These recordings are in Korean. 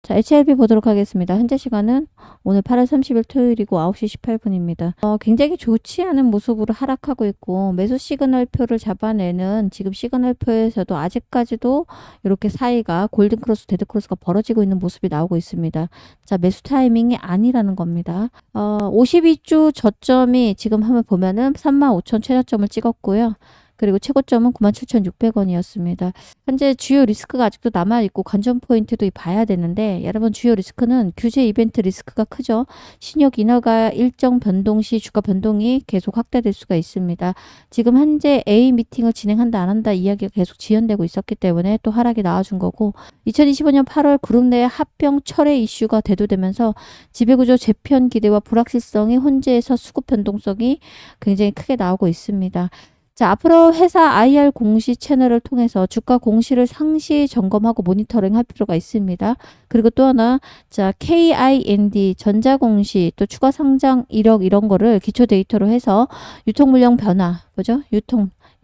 자, HLB 보도록 하겠습니다. 현재 시간은 오늘 8월 30일 토요일이고 9시 18분입니다. 굉장히 좋지 않은 모습으로 하락하고 있고 매수 시그널표를 잡아내는 지금 시그널표에서도 아직까지도 이렇게 사이가 골든크로스, 데드크로스가 벌어지고 있는 모습이 나오고 있습니다. 자, 매수 타이밍이 아니라는 겁니다. 52주 저점이 지금 한번 보면은 35,000 최저점을 찍었고요. 그리고 최고점은 97,600원이었습니다. 현재 주요 리스크가 아직도 남아있고 관전 포인트도 봐야 되는데 여러분 주요 리스크는 규제 이벤트 리스크가 크죠. 신용 인하가 일정 변동 시 주가 변동이 계속 확대될 수가 있습니다. 지금 현재 A 미팅을 진행한다 안 한다 이야기가 계속 지연되고 있었기 때문에 또 하락이 나와준 거고 2025년 8월 그룹 내 합병 철회 이슈가 대두되면서 지배구조 재편 기대와 불확실성이 혼재해서 수급 변동성이 굉장히 크게 나오고 있습니다. 자, 앞으로 회사 IR 공시 채널을 통해서 주가 공시를 상시 점검하고 모니터링 할 필요가 있습니다. 그리고 또 하나, 자, KIND 전자공시 또 추가 상장 이력 이런 거를 기초 데이터로 해서 유통 물량 변화, 뭐죠?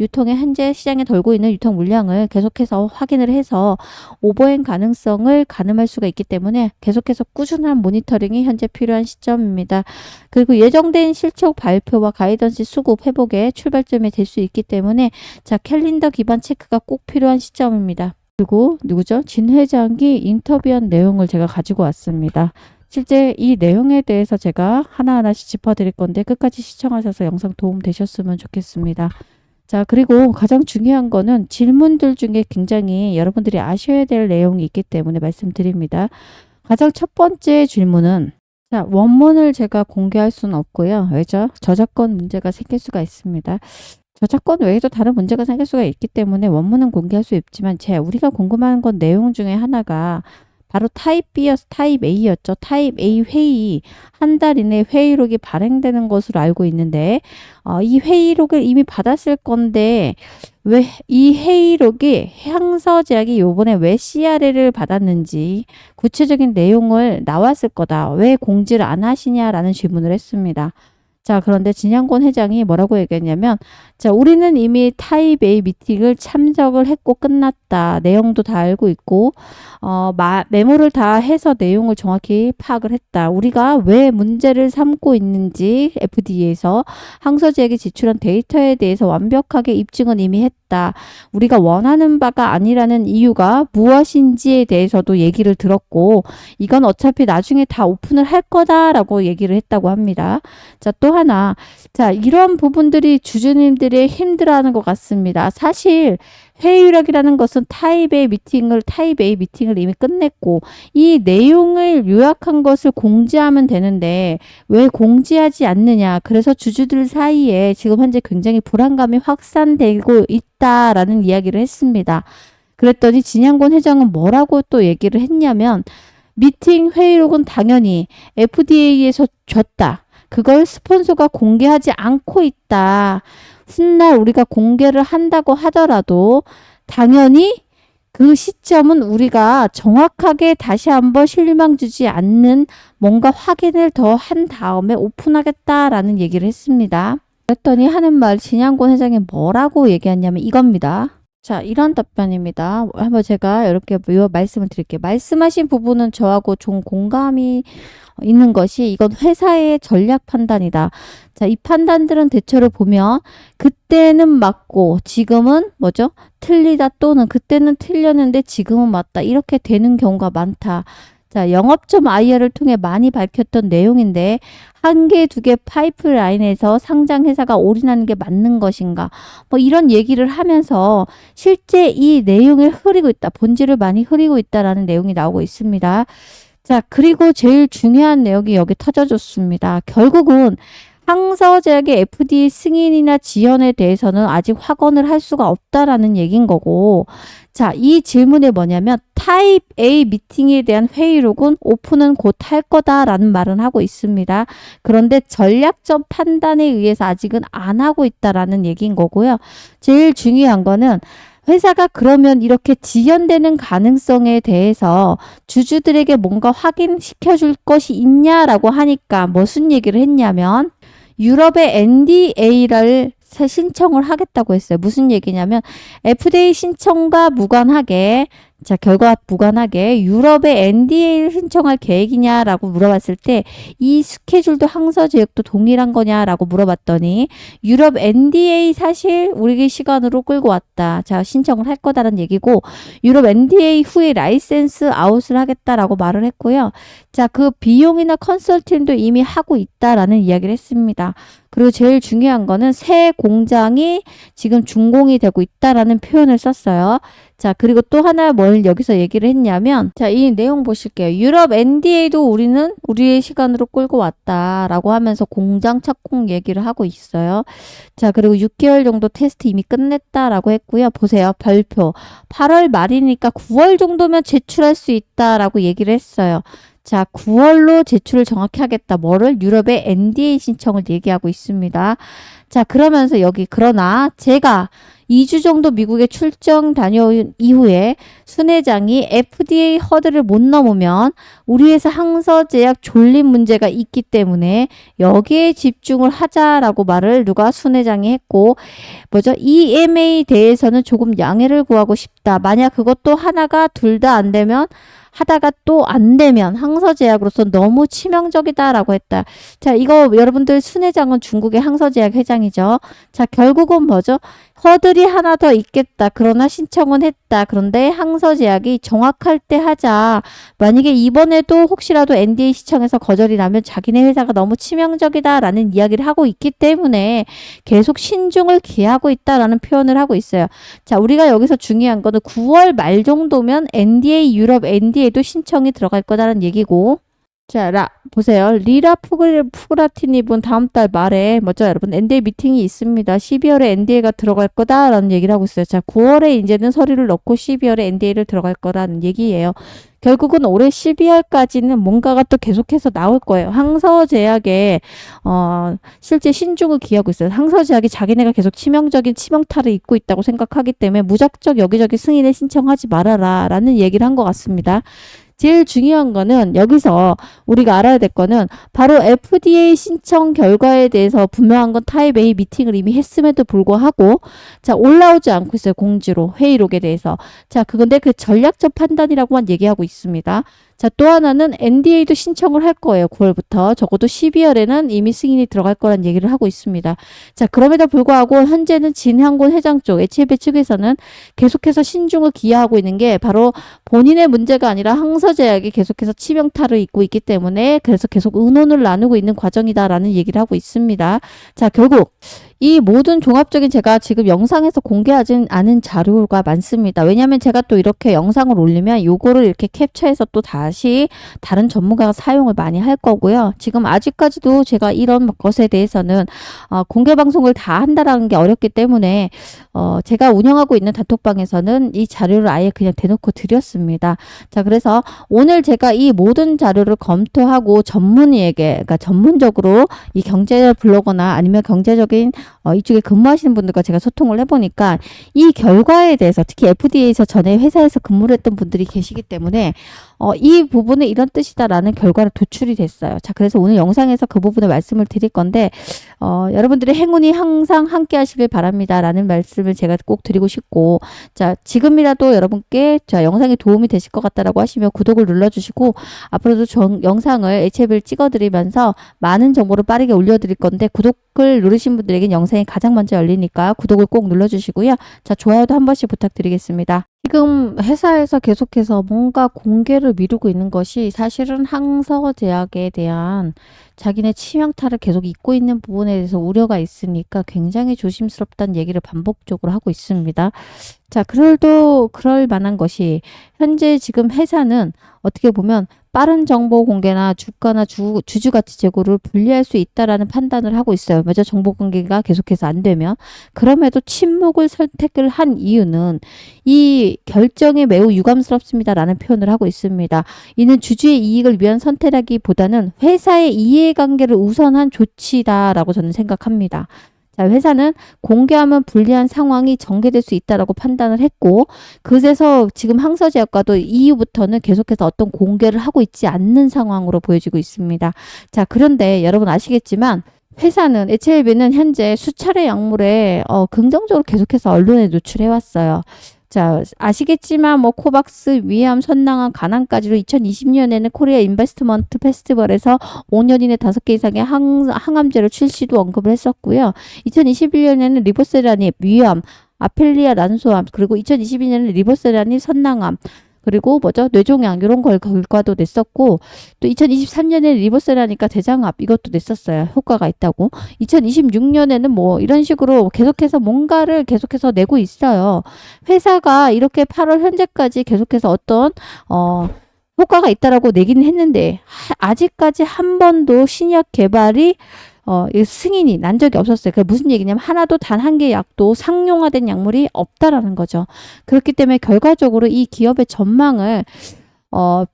유통의 현재 시장에 돌고 있는 유통 물량을 계속해서 확인을 해서 오버행 가능성을 가늠할 수가 있기 때문에 계속해서 꾸준한 모니터링이 현재 필요한 시점입니다. 그리고 예정된 실적 발표와 가이던스 수급 회복의 출발점이 될 수 있기 때문에 자, 캘린더 기반 체크가 꼭 필요한 시점입니다. 그리고 누구죠? 진 회장이 인터뷰한 내용을 제가 가지고 왔습니다. 실제 이 내용에 대해서 제가 하나하나씩 짚어드릴 건데 끝까지 시청하셔서 영상 도움 되셨으면 좋겠습니다. 자, 그리고 가장 중요한 거는 질문들 중에 굉장히 여러분들이 아셔야 될 내용이 있기 때문에 말씀드립니다. 가장 첫 번째 질문은 자, 원문을 제가 공개할 수는 없고요. 왜죠? 저작권 문제가 생길 수가 있습니다. 저작권 외에도 다른 문제가 생길 수가 있기 때문에 원문은 공개할 수 있지만 우리가 궁금한 건 내용 중에 하나가 바로 타입 B였어, 타입 A였죠. 타입 A 회의 한 달 이내 회의록이 발행되는 것으로 알고 있는데 이 회의록을 이미 받았을 건데 왜 이 회의록이 향서제약이 요번에 왜 CRL을 받았는지 구체적인 내용을 나왔을 거다. 왜 공지를 안 하시냐라는 질문을 했습니다. 자, 그런데 진양권 회장이 뭐라고 얘기했냐면 자, 우리는 이미 타입 A 미팅을 참석을 했고 끝났다. 내용도 다 알고 있고 메모를 다 해서 내용을 정확히 파악을 했다. 우리가 왜 문제를 삼고 있는지 FDA에서 항서제약이 제출한 데이터에 대해서 완벽하게 입증은 이미 했다. 우리가 원하는 바가 아니라는 이유가 무엇인지에 대해서도 얘기를 들었고 이건 어차피 나중에 다 오픈을 할 거다라고 얘기를 했다고 합니다. 자, 또 하나, 자, 이런 부분들이 주주님들이 힘들어하는 것 같습니다. 사실 회의록이라는 것은 타입 A 미팅을 이미 끝냈고 이 내용을 요약한 것을 공지하면 되는데 왜 공지하지 않느냐. 그래서 주주들 사이에 지금 현재 굉장히 불안감이 확산되고 있다라는 이야기를 했습니다. 그랬더니 진양권 회장은 뭐라고 또 얘기를 했냐면 미팅 회의록은 당연히 FDA에서 줬다. 그걸 스폰서가 공개하지 않고 있다. 훗날 우리가 공개를 한다고 하더라도 당연히 그 시점은 우리가 정확하게 다시 한번 실망 주지 않는 뭔가 확인을 더 한 다음에 오픈하겠다라는 얘기를 했습니다. 그랬더니 하는 말 진양권 회장이 뭐라고 얘기했냐면 이겁니다. 자, 이런 답변입니다. 한번 제가 이렇게 말씀을 드릴게요. 말씀하신 부분은 저하고 좀 공감이 있는 것이 이건 회사의 전략 판단이다. 자, 이 판단들은 대체로 보면 그때는 맞고 지금은 뭐죠? 틀리다 또는 그때는 틀렸는데 지금은 맞다. 이렇게 되는 경우가 많다. 자, 영업점 IR을 통해 많이 밝혔던 내용인데 한 개, 두 개 파이프라인에서 상장 회사가 올인하는 게 맞는 것인가? 뭐 이런 얘기를 하면서 실제 이 내용을 흐리고 있다. 본질을 많이 흐리고 있다라는 내용이 나오고 있습니다. 자, 그리고 제일 중요한 내용이 여기 터져줬습니다. 결국은 항서제약의 FDA 승인이나 지연에 대해서는 아직 확언을 할 수가 없다라는 얘기인 거고 자, 이 질문이 뭐냐면 타입 A 미팅에 대한 회의록은 오픈은 곧 할 거다라는 말은 하고 있습니다. 그런데 전략적 판단에 의해서 아직은 안 하고 있다라는 얘기인 거고요. 제일 중요한 거는 회사가 그러면 이렇게 지연되는 가능성에 대해서 주주들에게 뭔가 확인시켜 줄 것이 있냐라고 하니까 무슨 얘기를 했냐면 유럽의 NDA를 신청을 하겠다고 했어요. 무슨 얘기냐면 FDA 신청과 무관하게 자, 결과 무관하게 유럽의 NDA를 신청할 계획이냐라고 물어봤을 때 이 스케줄도 항서제약도 동일한 거냐라고 물어봤더니 유럽 NDA 사실 우리 시간으로 끌고 왔다. 자, 신청을 할 거다라는 얘기고 유럽 NDA 후에 라이센스 아웃을 하겠다라고 말을 했고요. 자, 그 비용이나 컨설팅도 이미 하고 있다라는 이야기를 했습니다. 그리고 제일 중요한 거는 새 공장이 지금 준공이 되고 있다라는 표현을 썼어요. 자, 그리고 또 하나 뭘 여기서 얘기를 했냐면, 자, 이 내용 보실게요. 유럽 NDA도 우리는 우리의 시간으로 끌고 왔다라고 하면서 공장 착공 얘기를 하고 있어요. 자, 그리고 6개월 정도 테스트 이미 끝냈다라고 했고요. 보세요. 별표. 8월 말이니까 9월 정도면 제출할 수 있다라고 얘기를 했어요. 자, 9월로 제출을 정확히 하겠다. 뭐를? 유럽의 NDA 신청을 얘기하고 있습니다. 자, 그러면서 여기 그러나 제가 2주 정도 미국에 출장 다녀온 이후에 순 회장이 FDA 허들을 못 넘으면 우리 회사 항서제약 존립 문제가 있기 때문에 여기에 집중을 하자라고 말을 누가 순 회장이 했고 뭐죠? EMA에 대해서는 조금 양해를 구하고 싶다. 만약 그것도 하나가 둘 다 안 되면 하다가 또 안 되면 항서제약으로서 너무 치명적이다라고 했다. 자, 이거 여러분들 순 회장은 중국의 항서제약 회장이죠. 자, 결국은 뭐죠? 허들이 하나 더 있겠다. 그러나 신청은 했다. 그런데 항서제약이 정확할 때 하자. 만약에 이번에도 혹시라도 NDA 시청에서 거절이 나면 자기네 회사가 너무 치명적이다라는 이야기를 하고 있기 때문에 계속 신중을 기하고 있다라는 표현을 하고 있어요. 자, 우리가 여기서 중요한 거는 9월 말 정도면 NDA, 유럽 NDA도 신청이 들어갈 거다라는 얘기고 자, 보세요. 리라 푸그라티님은 다음 달 말에 먼저 여러분 NDA 미팅이 있습니다. 12월에 NDA가 들어갈 거다라는 얘기를 하고 있어요. 자, 9월에 이제는 서류를 넣고 12월에 NDA를 들어갈 거라는 얘기예요. 결국은 올해 12월까지는 뭔가가 또 계속해서 나올 거예요. 항서제약에 실제 신중을 기하고 있어요. 항서제약이 자기네가 계속 치명적인 치명타를 입고 있다고 생각하기 때문에 무작정 여기저기 승인을 신청하지 말아라 라는 얘기를 한 것 같습니다. 제일 중요한 거는 여기서 우리가 알아야 될 거는 바로 FDA 신청 결과에 대해서 분명한 건 타입 A 미팅을 이미 했음에도 불구하고 자 올라오지 않고 있어요. 공지로 회의록에 대해서. 자 그건데 그 전략적 판단이라고만 얘기하고 있습니다. 자, 또 하나는 NDA도 신청을 할 거예요. 9월부터. 적어도 12월에는 이미 승인이 들어갈 거란 얘기를 하고 있습니다. 자, 그럼에도 불구하고 현재는 진항곤 회장 쪽, HLB 측에서는 계속해서 신중을 기하고 있는 게 바로 본인의 문제가 아니라 항서제약이 계속해서 치명타를 입고 있기 때문에 그래서 계속 의논을 나누고 있는 과정이다라는 얘기를 하고 있습니다. 자, 결국 이 모든 종합적인 제가 지금 영상에서 공개하진 않은 자료가 많습니다. 왜냐하면 제가 또 이렇게 영상을 올리면 요거를 이렇게 캡처해서 또 다시 다른 전문가가 사용을 많이 할 거고요. 지금 아직까지도 제가 이런 것에 대해서는 공개 방송을 다 한다라는 게 어렵기 때문에 제가 운영하고 있는 단톡방에서는 이 자료를 아예 그냥 대놓고 드렸습니다. 자, 그래서 오늘 제가 이 모든 자료를 검토하고 전문의에게, 그러니까 전문적으로 이 경제 블로거나 아니면 경제적인 이쪽에 근무하시는 분들과 제가 소통을 해보니까 이 결과에 대해서 특히 FDA에서 전에 회사에서 근무를 했던 분들이 계시기 때문에 이 부분은 이런 뜻이다라는 결과를 도출이 됐어요. 자, 그래서 오늘 영상에서 그 부분을 말씀을 드릴 건데 여러분들의 행운이 항상 함께 하시길 바랍니다. 라는 말씀을 제가 꼭 드리고 싶고 자, 지금이라도 여러분께 자, 영상이 도움이 되실 것 같다라고 하시면 구독을 눌러주시고 앞으로도 영상을 HLB를 찍어드리면서 많은 정보를 빠르게 올려드릴 건데 구독을 누르신 분들에겐 영상이 가장 먼저 열리니까 구독을 꼭 눌러주시고요. 자, 좋아요도 한 번씩 부탁드리겠습니다. 지금 회사에서 계속해서 뭔가 공개를 미루고 있는 것이 사실은 항서제약에 대한 자기네 치명타를 계속 입고 있는 부분에 대해서 우려가 있으니까 굉장히 조심스럽다는 얘기를 반복적으로 하고 있습니다. 자, 그럴 만한 것이 현재 지금 회사는 어떻게 보면 빠른 정보 공개나 주가나 주주 가치 제고를 분리할 수 있다라는 판단을 하고 있어요. 먼저 정보 공개가 계속해서 안 되면. 그럼에도 침묵을 선택을 한 이유는 이 결정이 매우 유감스럽습니다라는 표현을 하고 있습니다. 이는 주주의 이익을 위한 선택이라기보다는 회사의 이해관계를 우선한 조치다라고 저는 생각합니다. 자, 회사는 공개하면 불리한 상황이 전개될 수 있다라고 판단을 했고 그래서 지금 항서제약과도 이후부터는 계속해서 어떤 공개를 하고 있지 않는 상황으로 보여지고 있습니다. 자, 그런데 여러분 아시겠지만 회사는 HLB는 현재 수차례 약물에 긍정적으로 계속해서 언론에 노출해 왔어요. 자, 아시겠지만 뭐 코박스, 위암, 선낭암, 간암까지로 2020년에는 코리아 인베스트먼트 페스티벌에서 5년 이내 5개 이상의 항암제를 출시도 언급을 했었고요. 2021년에는 리보세라닙, 위암, 아펠리아 난소암, 그리고 2022년에는 리보세라닙, 선낭암, 그리고 뭐죠? 뇌종양 이런 걸 결과도 냈었고, 또 2023년에 리보세라니까 대장암 이것도 냈었어요. 효과가 있다고. 2026년에는 뭐 이런 식으로 계속해서 뭔가를 계속해서 내고 있어요. 회사가 이렇게 8월 현재까지 계속해서 어떤 효과가 있다라고 내기는 했는데 아직까지 한 번도 신약 개발이 이 승인이 난 적이 없었어요. 그게 무슨 얘기냐면 하나도 단 한 개의 약도 상용화된 약물이 없다라는 거죠. 그렇기 때문에 결과적으로 이 기업의 전망을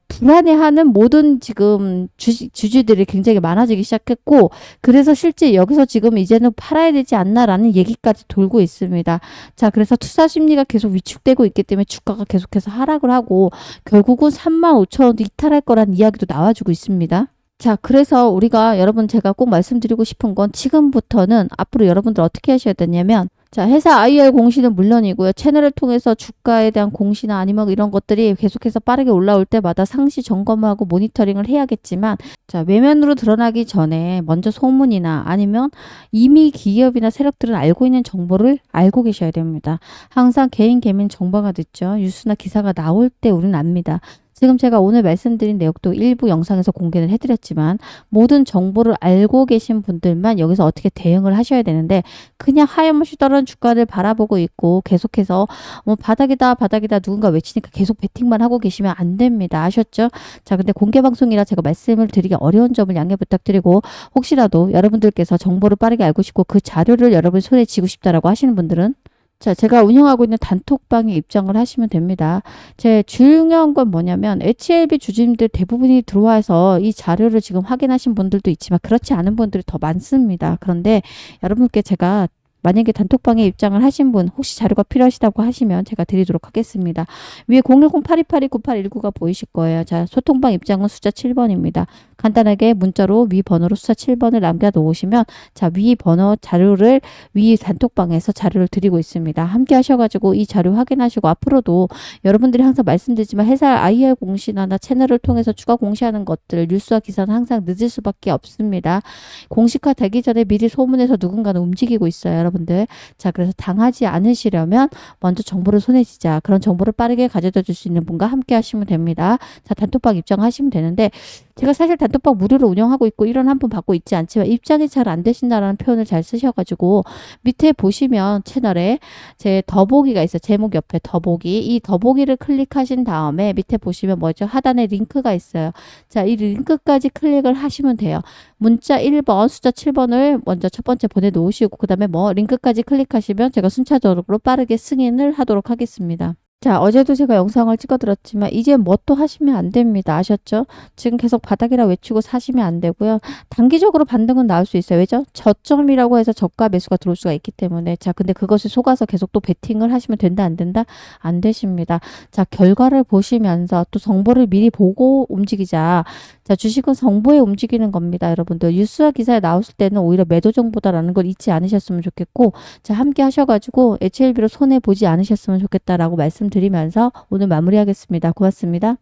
불안해하는 모든 지금 주주들이 굉장히 많아지기 시작했고, 그래서 실제 여기서 지금 이제는 팔아야 되지 않나라는 얘기까지 돌고 있습니다. 자, 그래서 투자 심리가 계속 위축되고 있기 때문에 주가가 계속해서 하락을 하고, 결국은 35,000원도 이탈할 거란 이야기도 나와주고 있습니다. 자, 그래서 우리가 여러분 제가 꼭 말씀드리고 싶은 건 지금부터는 앞으로 여러분들 어떻게 하셔야 되냐면, 자, 회사 IR 공시는 물론이고요. 채널을 통해서 주가에 대한 공시나 아니면 이런 것들이 계속해서 빠르게 올라올 때마다 상시 점검하고 모니터링을 해야겠지만, 자, 외면으로 드러나기 전에 먼저 소문이나 아니면 이미 기업이나 세력들은 알고 있는 정보를 알고 계셔야 됩니다. 항상 개인 개민 정보가 늦죠. 뉴스나 기사가 나올 때 우리는 압니다. 지금 제가 오늘 말씀드린 내용도 일부 영상에서 공개를 해드렸지만 모든 정보를 알고 계신 분들만 여기서 어떻게 대응을 하셔야 되는데, 그냥 하염없이 떨어진 주가를 바라보고 있고 계속해서 뭐 바닥이다 바닥이다 누군가 외치니까 계속 베팅만 하고 계시면 안 됩니다. 아셨죠? 자, 근데 공개 방송이라 제가 말씀을 드리기 어려운 점을 양해 부탁드리고, 혹시라도 여러분들께서 정보를 빠르게 알고 싶고 그 자료를 여러분 손에 쥐고 싶다라고 하시는 분들은, 자, 제가 운영하고 있는 단톡방에 입장을 하시면 됩니다. 제 중요한 건 뭐냐면 HLB 주주님들 대부분이 들어와서 이 자료를 지금 확인하신 분들도 있지만 그렇지 않은 분들이 더 많습니다. 그런데 여러분께 제가 만약에 단톡방에 입장을 하신 분 혹시 자료가 필요하시다고 하시면 제가 드리도록 하겠습니다. 위에 010-8282-9819가 보이실 거예요. 자, 소통방 입장은 숫자 7번입니다. 간단하게 문자로 위 번호로 숫자 7번을 남겨놓으시면, 자, 위 번호 자료를 위 단톡방에서 자료를 드리고 있습니다. 함께 하셔가지고 이 자료 확인하시고, 앞으로도 여러분들이 항상 말씀드리지만 회사 IR 공시나 채널을 통해서 추가 공시하는 것들 뉴스와 기사는 항상 늦을 수밖에 없습니다. 공식화 되기 전에 미리 소문해서 누군가는 움직이고 있어요, 여러분들. 자, 그래서 당하지 않으시려면 먼저 정보를 손에 쥐자. 그런 정보를 빠르게 가져다 줄 수 있는 분과 함께 하시면 됩니다. 자, 단톡방 입장하시면 되는데, 제가 사실 단톡방 무료로 운영하고 있고 이런 한 푼 받고 있지 않지만 입장이 잘 안 되신다라는 표현을 잘 쓰셔가지고 밑에 보시면 채널에 제 더보기가 있어요. 제목 옆에 더보기. 이 더보기를 클릭하신 다음에 밑에 보시면 뭐죠? 하단에 링크가 있어요. 자, 이 링크까지 클릭을 하시면 돼요. 문자 1번, 숫자 7번을 먼저 첫 번째 보내놓으시고 그 다음에 뭐 링크까지 클릭하시면 제가 순차적으로 빠르게 승인을 하도록 하겠습니다. 자, 어제도 제가 영상을 찍어드렸지만 이제 뭐 또 하시면 안 됩니다. 아셨죠? 지금 계속 바닥이라 외치고 사시면 안 되고요. 단기적으로 반등은 나올 수 있어요. 왜죠? 저점이라고 해서 저가 매수가 들어올 수가 있기 때문에. 자, 근데 그것을 속아서 계속 또 베팅을 하시면 된다 안 된다? 안 되십니다. 자, 결과를 보시면서 또 정보를 미리 보고 움직이자. 자, 주식은 정보에 움직이는 겁니다. 여러분들 뉴스와 기사에 나왔을 때는 오히려 매도 정보다라는 걸 잊지 않으셨으면 좋겠고, 자, 함께 하셔가지고 HLB로 손해보지 않으셨으면 좋겠다라고 말씀드리면서 오늘 마무리하겠습니다. 고맙습니다.